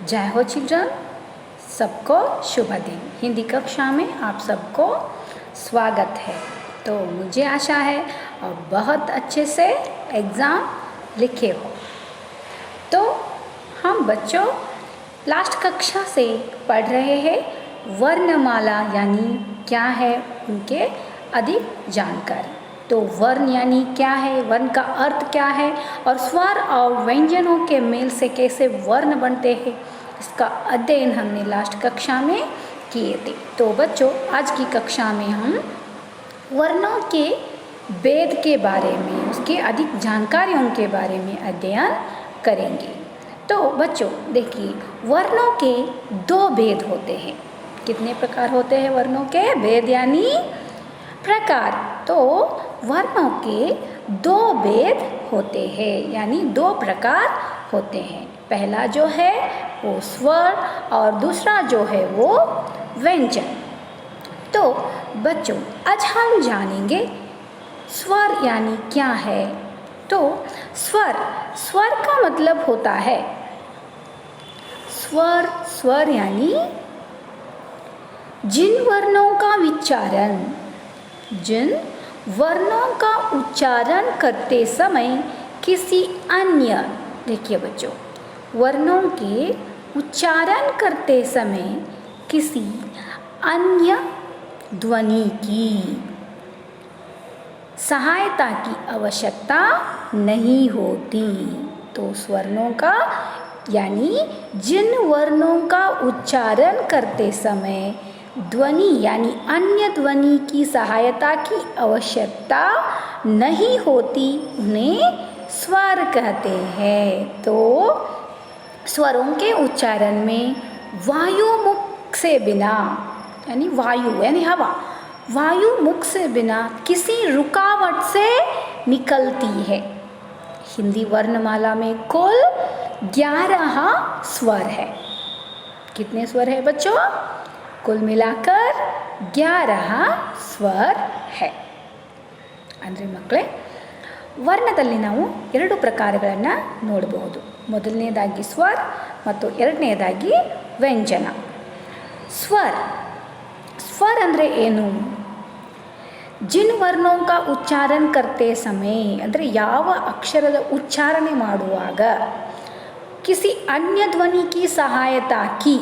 जय हो चिल्ड्रन, सबको शुभ दिन। हिंदी कक्षा में आप सबको स्वागत है। तो मुझे आशा है और बहुत अच्छे से एग्ज़ाम लिखे हो। तो हम बच्चों लास्ट कक्षा से पढ़ रहे हैं वर्णमाला यानी क्या है उनके अधिक जानकारी। तो वर्ण यानी क्या है, वर्ण का अर्थ क्या है और स्वर और व्यंजनों के मेल से कैसे वर्ण बनते हैं, इसका अध्ययन हमने लास्ट कक्षा में किए थे। तो बच्चों आज की कक्षा में हम वर्णों के भेद के बारे में, उसके अधिक जानकारियों के बारे में अध्ययन करेंगे। तो बच्चों देखिए, वर्णों के दो भेद होते हैं। कितने प्रकार होते हैं वर्णों के भेद यानी प्रकार? तो वर्णों के दो भेद होते हैं यानी दो प्रकार होते हैं। पहला जो है वो स्वर और दूसरा जो है वो व्यंजन। तो बच्चों आज हम जानेंगे स्वर यानी क्या है। तो स्वर का मतलब होता है स्वर यानी जिन वर्णों का उच्चारण करते समय किसी अन्य, देखिए बच्चों, वर्णों के उच्चारण करते समय किसी अन्य ध्वनि की सहायता की आवश्यकता नहीं होती। तो स्वर्णों का यानी जिन वर्णों का उच्चारण करते समय ध्वनि यानी अन्य ध्वनि की सहायता की आवश्यकता नहीं होती, उन्हें स्वर कहते हैं। तो स्वरों के उच्चारण में वायु मुख से बिना यानी वायु यानी हवा, वायु मुख से बिना किसी रुकावट से निकलती है। हिंदी वर्णमाला में कुल 11 स्वर है। कितने स्वर है बच्चों? कुल मिलाकर 11 स्वर है। ಅಂದರೆ ಮಕ್ಕಳೇ, ವರ್ಣದಲ್ಲಿ ನಾವು ಎರಡು ಪ್ರಕಾರಗಳನ್ನು ನೋಡಬಹುದು. ಮೊದಲನೇದಾಗಿ ಸ್ವರ್ ಮತ್ತು ಎರಡನೇದಾಗಿ ವ್ಯಂಜನ. स्वर ಅಂದರೆ ಏನು? जिन वर्णों का उच्चारण करते समय ಅಂದರೆ ಯಾವ ಅಕ್ಷರದ ಉಚ್ಚಾರಣೆ ಮಾಡುವಾಗ किसी अन्य ध्वनि की सहायता की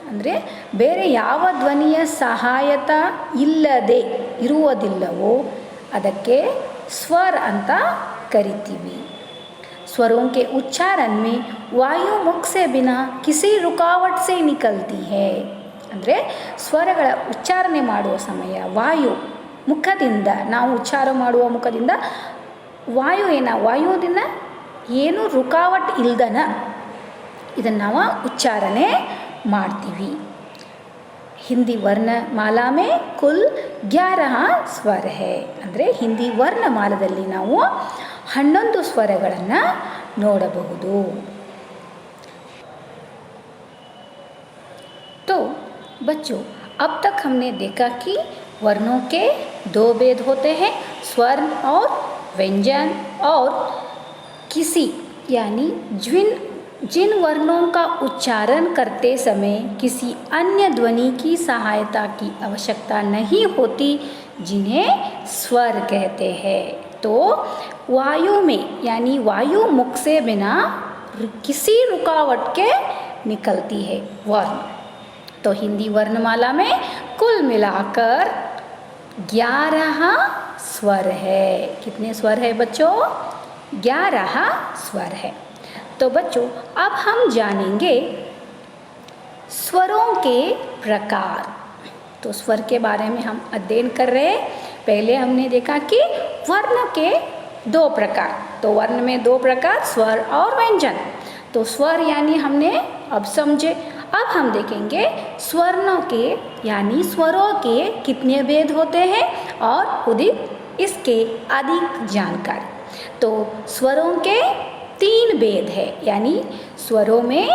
ಅಂದರೆ ಬೇರೆ ಯಾವ ಧ್ವನಿಯ ಸಹಾಯತ ಇಲ್ಲದೆ ಇರುವುದಿಲ್ಲವೋ ಅದಕ್ಕೆ स्वर ಅಂತ ಕರಿತೀವಿ. स्वरों के उच्चारण में वायु मुख से बिना किसी रुकावट से निकलती है. ಅಂದರೆ ಸ್ವರಗಳ ಉಚ್ಚಾರಣೆ ಮಾಡುವ ಸಮಯ ವಾಯು ಮುಖದಿಂದ, ನಾವು ಉಚ್ಚಾರ ಮಾಡುವ ಮುಖದಿಂದ ವಾಯುವಿನ ಏನು ರುಕಾವಟ್ ಇಲ್ದನ ಇದನ್ನು ನಾವು ಉಚ್ಚಾರಣೆ ಮಾಡ್ತೀವಿ. ಹಿಂದಿ ವರ್ಣಮಾಲಾ में कुल 11 स्वर है. ಅಂದರೆ ಹಿಂದಿ ವರ್ಣಮಾಲದಲ್ಲಿ ನಾವು 11 ಸ್ವರಗಳನ್ನು ನೋಡಬಹುದು. तो बच्चों अब तक हमने देखा कि वर्णों के दो भेद होते हैं, स्वर और व्यंजन, और किसी यानी जिन वर्णों का उच्चारण करते समय किसी अन्य ध्वनि की सहायता की आवश्यकता नहीं होती, जिन्हें स्वर कहते हैं. तो वायु में यानी वायु मुख से बिना किसी रुकावट के निकलती है वर्ण. तो हिंदी वर्णमाला में कुल मिलाकर 11 स्वर है. कितने स्वर है बच्चों? 11 स्वर है. तो बच्चों अब हम जानेंगे स्वरों के प्रकार. तो स्वर के बारे में हम अध्ययन कर रहे हैं. पहले हमने देखा कि वर्ण के 2 प्रकार. तो वर्ण में 2 प्रकार, स्वर और व्यंजन. तो स्वर यानी हमने अब समझे. अब हम देखेंगे स्वर्णों के यानी स्वरों के कितने भेद होते हैं और इसके अधिक जानकारी. तो स्वरों के 3 भेद है यानी स्वरों में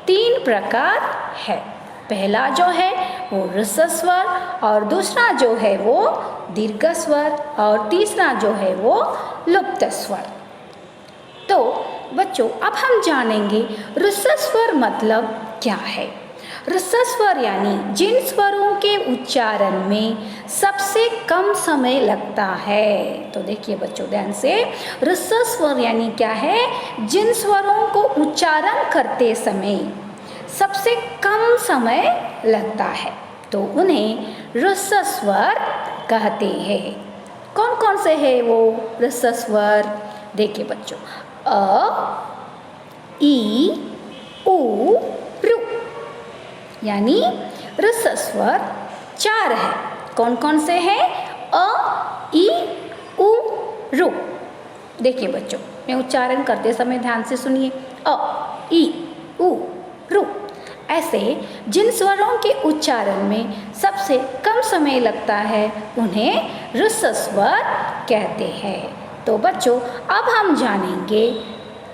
3 प्रकार है. पहला जो है वो रस स्वर, और दूसरा जो है वो दीर्घ स्वर, और तीसरा जो है वो लुप्त स्वर. तो बच्चों अब हम जानेंगे ऋस्व स्वर मतलब क्या है। ऋस्व स्वर यानी जिन स्वरों के उच्चारण में सबसे कम समय लगता है। तो देखिए बच्चों ध्यान से, ऋस्व स्वर यानी क्या है, जिन स्वरों को उच्चारण करते समय सबसे कम समय लगता है तो उन्हें ऋस्व स्वर कहते हैं। कौन कौन से हैं वो ऋस्व स्वर? देखिए बच्चों, अ, ई, उ, ऋ यानी ऋस्व स्वर 4 है। कौन कौन से हैं? अ, ई, उ, ऋ। देखिए बच्चों, मैं उच्चारण करते समय ध्यान से सुनिए, अ, ई, उ, ऋ। ऐसे जिन स्वरों के उच्चारण में सबसे कम समय लगता है उन्हें ऋस्व स्वर कहते हैं। तो बच्चों अब हम जानेंगे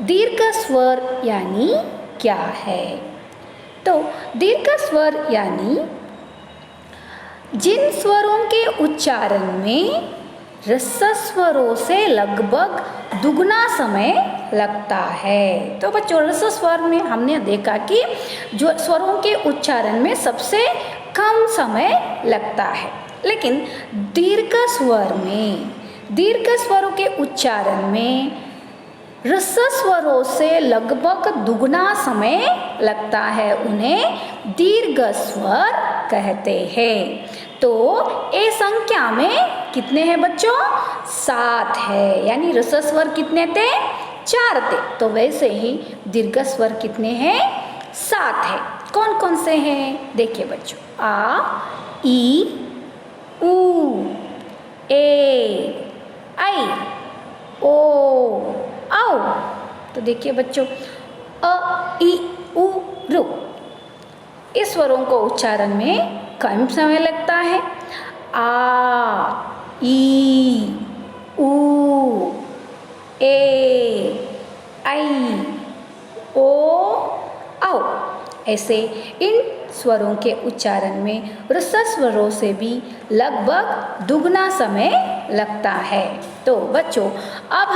दीर्घ स्वर यानी क्या है। तो दीर्घ स्वर यानी जिन स्वरों के उच्चारण में ऋस्व स्वरों से लगभग दुगना समय लगता है। तो बच्चों ऋस्व स्वर में हमने देखा कि जो स्वरों के उच्चारण में सबसे कम समय लगता है, लेकिन दीर्घ स्वर में, दीर्घ स्वरों के उच्चारण में ऋस्व स्वरों से लगभग दुगना समय लगता है, उन्हें दीर्घ स्वर कहते हैं। तो ए संख्या में कितने हैं बच्चों? 7 है, यानी ऋस्व स्वर कितने थे? 4 थे। तो वैसे ही दीर्घ स्वर कितने हैं? 7 है। कौन कौन से हैं? देखिए बच्चों, आ, ई, उ, ए, आई, ओ, आओ। तो देखिए बच्चों, अ, ई, उ, ऋ, इस स्वरों को उच्चारण में कम समय लगता है। आ, ई, उ, ए, आई, ओ, आओ। ऐसे इन स्वरों के उच्चारण में ऋस्व स्वरों से भी लगभग दुगना समय लगता है। तो बच्चों अब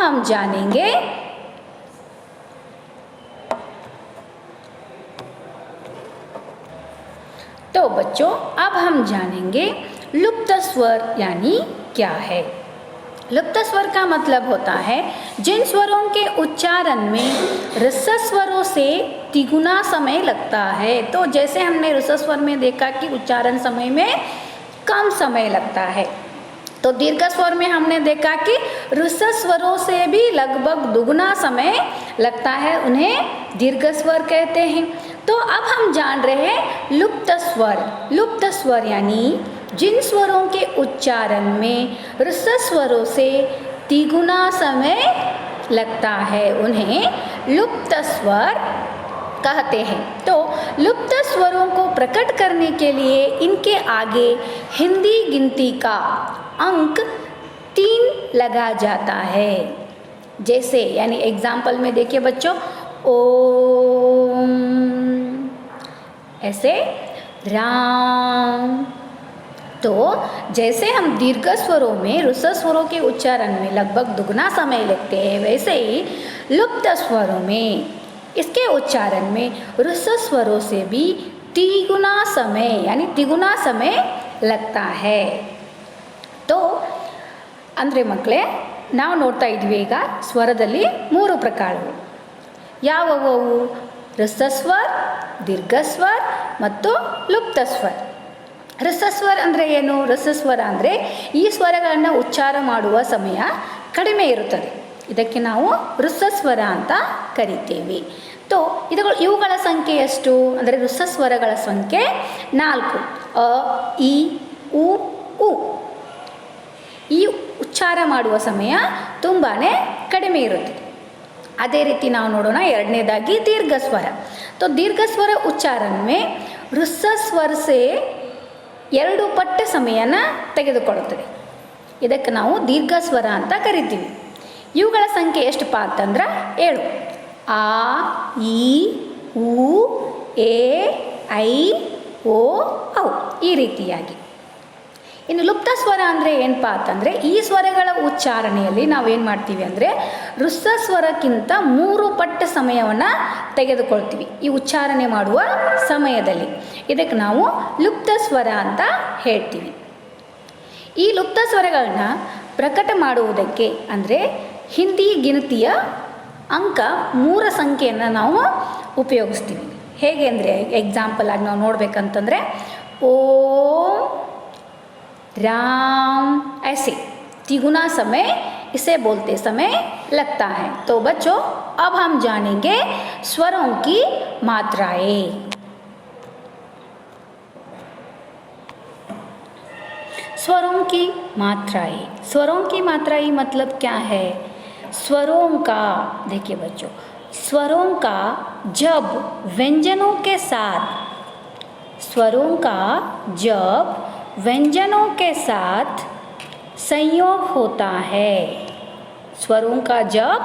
हम जानेंगे लुप्त स्वर यानी क्या है। लुप्त स्वर का मतलब होता है जिन स्वरों के उच्चारण में ऋस्व स्वरों से तिगुना समय लगता है। तो जैसे हमने ऋस्व स्वर में देखा कि उच्चारण समय में कम समय लगता है, तो दीर्घ स्वर में हमने देखा कि ऋस्व स्वरों से भी लगभग दुगना समय लगता है, उन्हें दीर्घ स्वर कहते हैं। तो अब हम जान रहे हैं लुप्त स्वर। लुप्त स्वर यानी जिन स्वरों के उच्चारण में ऋस्व स्वरों से तिगुना समय लगता है, उन्हें लुप्त स्वर कहते हैं। तो लुप्त स्वरों को प्रकट करने के लिए इनके आगे हिंदी गिनती का अंक 3 लगा जाता है। जैसे यानी एग्जाम्पल में देखिए बच्चों, ओम, ऐसे राम। तो जैसे हम दीर्घ स्वरों में ऋस्व स्वरों के उच्चारण में लगभग दुगना समय लगते हैं, वैसे ही लुप्त स्वरों में, इसके उच्चारण में ऋस्व स्वरों से भी तिगुना समय यानी तिगुना समय लगता है। तो ಅಂದರೆ ಮಕ್ಕಳೇ, ನಾವು ನೋಡ್ತಾ ಇದ್ವಿ ಈಗ ಸ್ವರದಲ್ಲಿ 3 ಪ್ರಕಾರಗಳು. ಯಾವುವು? ಋಸ್ವ ಸ್ವರ, ದೀರ್ಘ ಸ್ವರ ಮತ್ತು ಲುಪ್ತ ಸ್ವರ. ಋಸ್ವ ಸ್ವರ ಅಂದರೆ ಏನು? ಋಸ್ವ ಸ್ವರ ಅಂದರೆ ಈ ಸ್ವರಗಳನ್ನು ಉಚ್ಚಾರ ಮಾಡುವ ಸಮಯ ಕಡಿಮೆ ಇರುತ್ತದೆ, ಇದಕ್ಕೆ ನಾವು ಋಸ್ವ ಸ್ವರ ಅಂತ ಕರಿತೇವೆ. तो ಇವುಗಳ ಸಂಖ್ಯೆ ಎಷ್ಟು ಅಂದರೆ ಋಸ್ವ ಸ್ವರಗಳ ಸಂಖ್ಯೆ 4. ಅ, ಇ, ಉ, ಉ. ಈ ಉಚ್ಚಾರ ಮಾಡುವ ಸಮಯ ತುಂಬಾ ಕಡಿಮೆ ಇರುತ್ತದೆ. ಅದೇ ರೀತಿ ನಾವು ನೋಡೋಣ ಎರಡನೇದಾಗಿ ದೀರ್ಘ ಸ್ವರ. तो दीर्घ स्वर उच्चारण में ಋಸ್ವ स्वर से 2 ಪಟ್ಟು ಸಮಯನ ತೆಗೆದುಕೊಳ್ಳುತ್ತದೆ, ಇದಕ್ಕೆ ನಾವು ದೀರ್ಘ ಸ್ವರ ಅಂತ ಕರಿತೀವಿ. ಇವುಗಳ ಸಂಖ್ಯೆ ಎಷ್ಟಪ್ಪ ಅಂತಂದ್ರೆ 7. ಆ, ಈ, ಉ, ಎ, ಐ, ಓ, ಔ ಈ ರೀತಿಯಾಗಿ. ಇನ್ನು ಲುಪ್ತ ಸ್ವರ ಅಂದರೆ ಏನಪ್ಪ ಅಂತಂದರೆ ಈ ಸ್ವರಗಳ ಉಚ್ಚಾರಣೆಯಲ್ಲಿ ನಾವೇನು ಮಾಡ್ತೀವಿ ಅಂದರೆ ಹೃಸ್ವ ಸ್ವರಕ್ಕಿಂತ 3 ಪಟ್ಟು ಸಮಯವನ್ನು ತೆಗೆದುಕೊಳ್ತೀವಿ ಈ ಉಚ್ಚಾರಣೆ ಮಾಡುವ ಸಮಯದಲ್ಲಿ. ಇದಕ್ಕೆ ನಾವು ಲುಪ್ತ ಸ್ವರ ಅಂತ ಹೇಳ್ತೀವಿ. ಈ ಲುಪ್ತ ಸ್ವರಗಳನ್ನ ಪ್ರಕಟ ಮಾಡುವುದಕ್ಕೆ ಅಂದರೆ ಹಿಂದಿ ಗಿನತಿಯ ಅಂಕ 3 ಸಂಖ್ಯೆಯನ್ನು ನಾವು ಉಪಯೋಗಿಸ್ತೀವಿ. ಹೇಗೆ ಅಂದರೆ ಎಕ್ಸಾಂಪಲ್ ಆಗಿ ನಾವು ನೋಡಬೇಕಂತಂದರೆ ಓಂ राम ऐसे तिगुना समय इसे बोलते समय लगता है. तो बच्चों अब हम जानेंगे स्वरों की मात्राएं. स्वरों की मात्राएं, स्वरों की मात्राएं मतलब क्या है? स्वरों का, देखिए बच्चों, स्वरों का जब व्यंजनों के साथ, स्वरों का जब व्यंजनों के साथ संयोग होता है, स्वरों का जब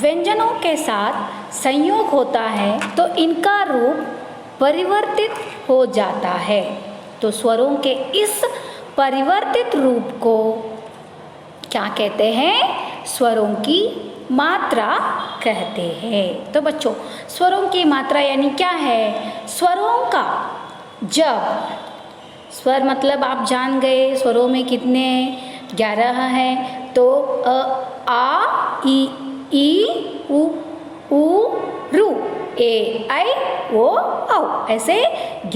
व्यंजनों के साथ संयोग होता है तो इनका रूप परिवर्तित हो जाता है. तो स्वरों के इस परिवर्तित रूप को क्या कहते हैं? स्वरों की मात्रा कहते हैं. तो बच्चों स्वरों की मात्रा यानी क्या है? स्वरों का जब, स्वर मतलब आप जान गए स्वरों में कितने 11 हैं. तो अ आ ई ई उ ऊ रू ए आई ओ औ, ऐसे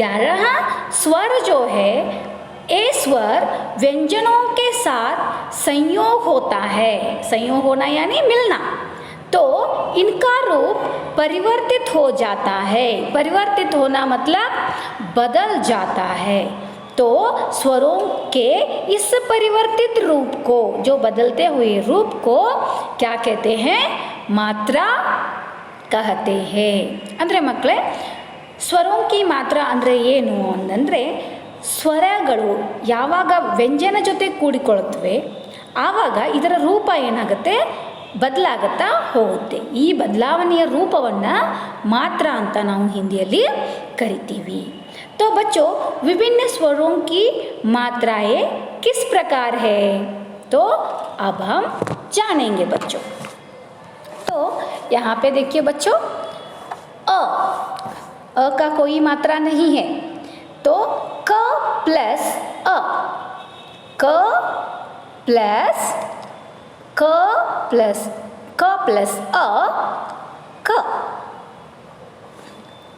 11 स्वर जो है ये स्वर व्यंजनों के साथ संयोग होता है. संयोग होना यानी मिलना. तो इनका रूप परिवर्तित हो जाता है. परिवर्तित होना मतलब बदल जाता है. तो स्वरों के इस परिवर्तित रूप को, जो बदलते हुए रूप को क्या कहते हैं? मात्रा कहते हैं. ಅಂದರೆ ಮಕ್ಕಳೇ ಸ್ವರೋं की ಮಾತ್ರಾ ಅಂದರೆ ಏನು ಅಂತಂದರೆ ಸ್ವರಗಳು ಯಾವಾಗ ವ್ಯಂಜನ ಜೊತೆ ಕೂಡಿಕೊಳ್ಳುತ್ತವೆ ಆವಾಗ ಇದರ ರೂಪ ಏನಾಗುತ್ತೆ? ಬದಲಾಗುತ್ತಾ ಹೋಗುತ್ತೆ. ಈ ಬದಲಾವಣೆಯ ರೂಪವನ್ನು ಮಾತ್ರ ಅಂತ ನಾವು ಹಿಂದಿಯಲ್ಲಿ ಕರಿತೀವಿ. तो बच्चों विभिन्न स्वरों की मात्राएं किस प्रकार है? तो अब हम जानेंगे बच्चों. तो यहाँ पे देखिए बच्चों, अ का कोई मात्रा नहीं है. तो क प्लस अ, क प्लस क प्लस क प्लस अ, क,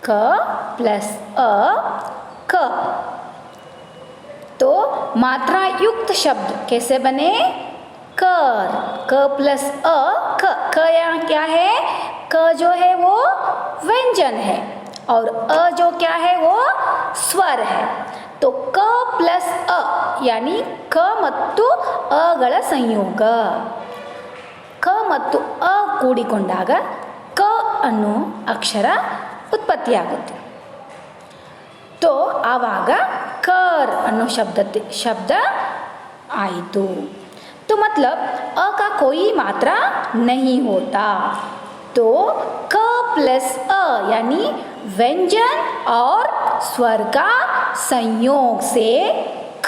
क प्लस अ, क. तो मात्रा युक्त शब्द कैसे बने? कर, क प्लस अ, क. क यहाँ क्या है? क जो है वो व्यंजन है और अ जो क्या है वो स्वर है. तो क प्लस अ यानी क ಮತ್ತು ಅಗಳ ಸಂಯೋಗ. ಕ ಮತ್ತು ಅ ಕೂಡಿಕೊಂಡಾಗ ಕ ಅನ್ನೋ ಅಕ್ಷರ ಉತ್ಪತ್ತಿಯಾಗುತ್ತೆ. तो आवाग कर अन्नो शब्द आयतु. तो मतलब अ का कोई मात्रा नहीं होता. तो क प्लस अ यानी व्यंजन और स्वर का संयोग से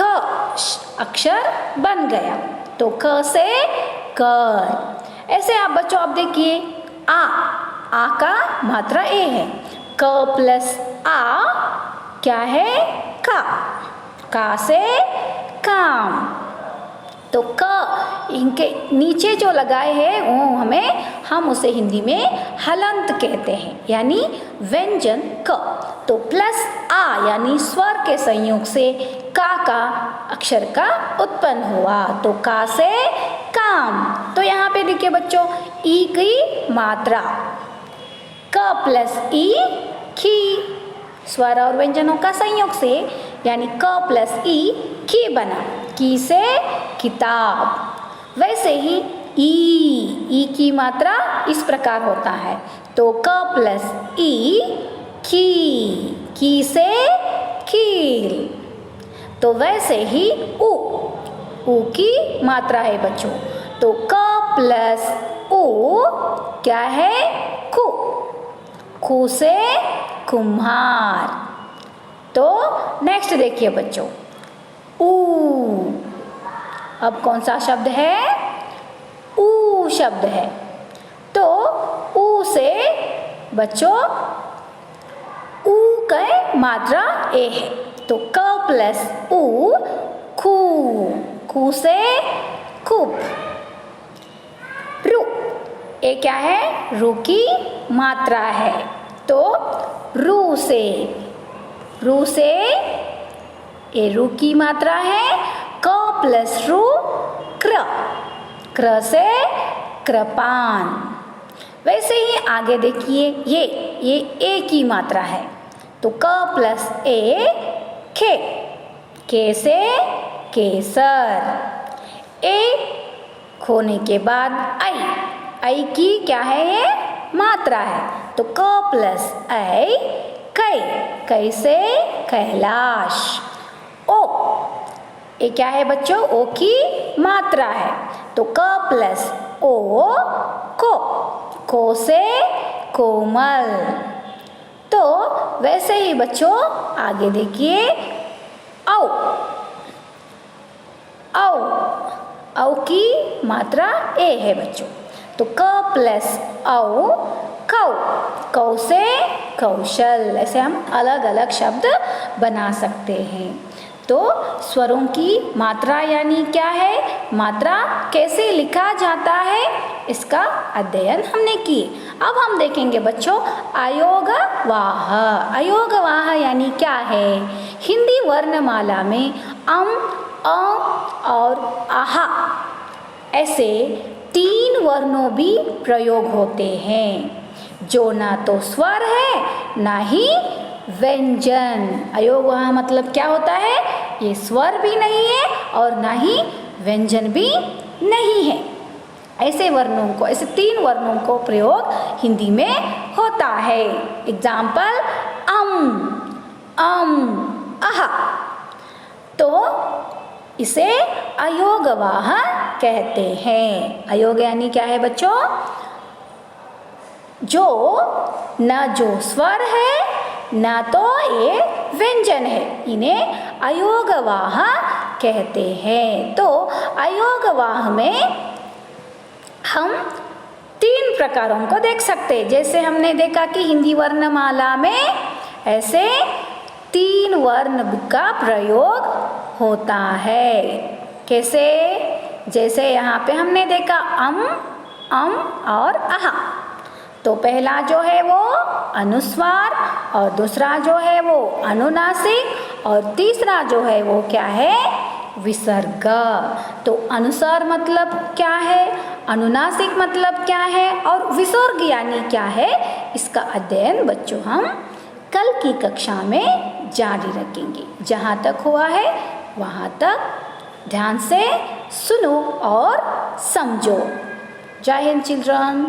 क अक्षर बन गया. तो क से कर. ऐसे आप बच्चों आप देखिए आ का मात्रा ए है. क प्लस आ क्या है? का से काम. तो क इनके नीचे जो लगाए हैं वो हम उसे हिंदी में हलंत कहते हैं यानी व्यंजन क. तो प्लस आ यानी स्वर के संयोग से का अक्षर का उत्पन्न हुआ. तो का से काम. तो यहाँ पे देखिए बच्चों ई की मात्रा क प्लस ई की, स्वर और व्यंजनों का संयोग से यानी क प्लस ई की बना. की से किताब. वैसे ही ई की मात्रा इस प्रकार होता है. तो क प्लस ई की से कील. तो वैसे ही उ की मात्रा है बच्चों. तो क प्लस उ क्या है? कु. कु से कुम्हार. तो नेक्स्ट देखिए बच्चों ऊ अब कौन सा शब्द है? ऊ शब्द है। तो ऊ से बच्चों ऊ का मात्रा ए है, तो क प्लस ऊ खू, खू से खूब। रू, ये क्या है? रू की मात्रा है, तो रू से, रू से ये रू की मात्रा है, क प्लस रू क्र, क्र से कृपान। वैसे ही आगे देखिए, ये ए की मात्रा है, तो क प्लस ए खे, के से केसर। ए खोने के बाद आई, आई की क्या है? ये मात्रा है, तो क प्लस आई कै, कै से कैलाश। ओ, ये क्या है बच्चों? ओ की मात्रा है, तो क प्लस ओ को से कोमल। तो वैसे ही बच्चों आगे देखिए, औ, औ, औ की मात्रा ए है बच्चों, तो क प्लस औ कौ, कौ से कौशल। ऐसे हम अलग अलग शब्द बना सकते हैं। तो स्वरों की मात्रा यानी क्या है, मात्रा कैसे लिखा जाता है, इसका अध्ययन हमने किए। अब हम देखेंगे बच्चों अयोगवाह। अयोगवाह यानी क्या है? हिंदी वर्णमाला में अ और आहा ऐसे 3 वर्णों भी प्रयोग होते हैं, जो ना तो स्वर है ना ही व्यंजन। अयोगवाह मतलब क्या होता है? ये स्वर भी नहीं है और ना ही व्यंजन भी नहीं है। ऐसे वर्णों को, ऐसे 3 वर्णों को प्रयोग हिंदी में होता है। एग्जाम्पल आहा, तो इसे अयोगवाह कहते हैं। अयोग यानी क्या है बच्चों? जो न जो स्वर है ना तो ये व्यंजन है, इन्हें अयोगवाह कहते हैं। तो अयोगवाह में हम 3 प्रकारों को देख सकते हैं। जैसे हमने देखा कि हिंदी वर्णमाला में ऐसे 3 वर्ण का प्रयोग होता है। कैसे? जैसे यहाँ पे हमने देखा अम और आहा। तो पहला जो है वो अनुस्वार और दूसरा जो है वो अनुनासिक और तीसरा जो है वो क्या है? विसर्ग। तो अनुस्वार मतलब क्या है, अनुनासिक मतलब क्या है और विसर्ग यानी क्या है, इसका अध्ययन बच्चों हम कल की कक्षा में जारी रखेंगे। जहाँ तक हुआ है वहाँ तक ध्यान से सुनो और समझो। जय हिंद चिल्ड्रन।